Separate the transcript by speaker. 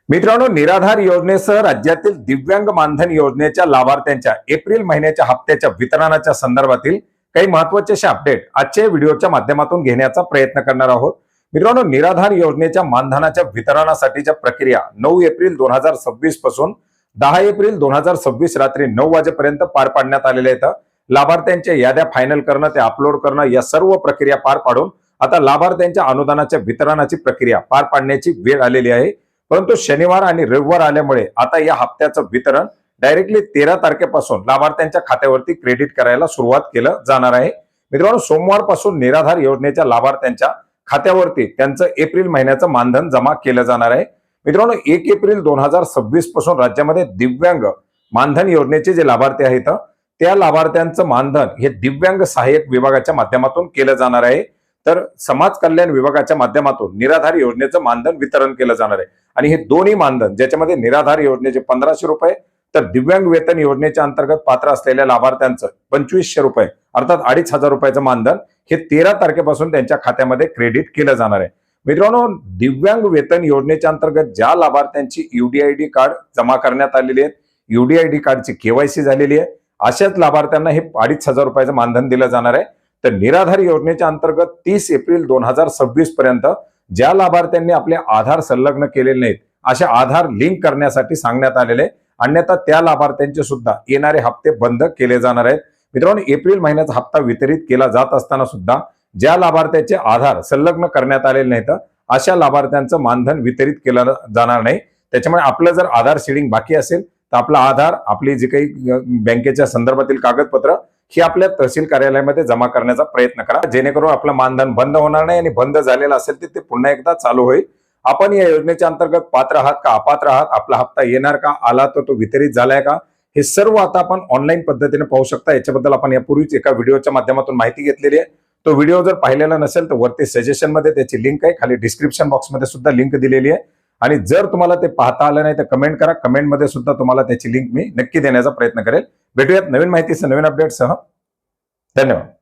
Speaker 1: मित्रांनो, निराधार योजनेसह राज्यातील दिव्यांग मानधन योजनेच्या लाभार्थ्यांच्या एप्रिल महिन्याच्या हप्त्याच्या वितरणाच्या संदर्भातील काही महत्त्वाचे असे अपडेट आजच्या व्हिडिओच्या माध्यमातून घेण्याचा प्रयत्न करणार आहोत. मित्रांनो, निराधार योजनेच्या मानधनाच्या वितरणासाठीच्या प्रक्रिया 9 एप्रिल 2026 पासून 10 एप्रिल 2026 रात्री 9 वाजेपर्यंत पार पाडण्यात आलेल्या आहेत. लाभार्थ्यांच्या याद्या फायनल करणं, ते अपलोड करणं, या सर्व प्रक्रिया पार पाडून आता लाभार्थ्यांच्या अनुदानाच्या वितरणाची प्रक्रिया पार पाडण्याची वेळ आलेली आहे. परंतु शनिवार आणि रविवार आल्यामुळे आता या हप्त्याचं वितरण डायरेक्टली 13 तारखेपासून लाभार्थ्यांच्या खात्यावरती क्रेडिट करायला सुरुवात केलं जाणार आहे. मित्रांनो, सोमवारपासून निराधार योजनेच्या लाभार्थ्यांच्या खात्यावरती त्यांचं एप्रिल महिन्याचं मानधन जमा केलं जाणार आहे. मित्रांनो, 1 एप्रिल 2026 पासून राज्यामध्ये दिव्यांग मानधन योजनेचे जे लाभार्थी आहेत त्या लाभार्थ्यांचं मानधन हे दिव्यांग सहाय्यक विभागाच्या माध्यमातून केलं जाणार आहे. तर समाज कल्याण विभागाच्या माध्यमातून निराधार योजनेचं मानधन वितरण केलं जाणार आहे. आणि हे दोन्ही मानधन, ज्याच्यामध्ये निराधार योजनेचे 1500 रुपये तर दिव्यांग वेतन योजनेच्या अंतर्गत पात्र असलेल्या लाभार्थ्यांचं 2500 रुपये अर्थात 2500 रुपयाचं मानधन हे 13 तारखेपासून त्यांच्या खात्यामध्ये क्रेडिट केलं जाणार आहे. मित्रांनो, दिव्यांग वेतन योजनेच्या अंतर्गत ज्या लाभार्थ्यांची UDID कार्ड जमा करण्यात आलेली आहेत, UDID कार्डची KYC झालेली आहे, अशाच लाभार्थ्यांना हे 2500 रुपयाचं मानधन दिलं जाणार आहे. तर निराधार योजनेच्या अंतर्गत 30 एप्रिल 2026 पर्यंत ज्या लाभार्थ्यांनी आपले आधार संलग्न केलेले नाहीत अशा आधार लिंक करण्यासाठी सांगण्यात आलेले, अन्यथा त्या लाभार्थ्यांचे सुद्धा येणारे हप्ते बंद केले जाणार आहेत. मित्रांनो, एप्रिल महिन्याचा हप्ता वितरित केला जात असताना सुद्धा ज्या लाभार्थ्याचे आधार संलग्न करण्यात आलेले नाहीत अशा लाभार्थ्यांचं मानधन वितरित केलं जाणार नाही. त्याच्यामुळे आपलं जर आधार सीडिंग बाकी असेल तर आपला आधार, आपली जी काही बँकेच्या संदर्भातील कागदपत्र ही आपल्या तहसील कार्यालयामध्ये जमा करण्याचा प्रयत्न करा, जेणेकरून आपलं मानधन बंद होणार नाही आणि बंद झालेलं असेल तर ते पुन्हा एकदा चालू होईल. आपण या योजनेच्या अंतर्गत पात्र आहात का, अपात्र आहात, आपला हप्ता येणार का, आला तर तो वितरित झालाय का, हे सर्व आता आपण ऑनलाईन पद्धतीने पाहू शकता. याच्याबद्दल आपण यापूर्वीच एका व्हिडिओच्या माध्यमातून माहिती घेतलेली आहे. तो व्हिडिओ जर पाहिलेला नसेल तर वरती सजेशन मध्ये त्याची लिंक आहे, खाली डिस्क्रिप्शन बॉक्समध्ये सुद्धा लिंक दिलेली आहे. आणि जर तुम्हाला ते पाहता आलं नाही तर कमेंट करा, कमेंटमध्ये सुद्धा तुम्हाला त्याची लिंक मी नक्की देण्याचा प्रयत्न करेल. भेटूयात नवीन माहितीसह, नवीन अपडेटसह. धन्यवाद.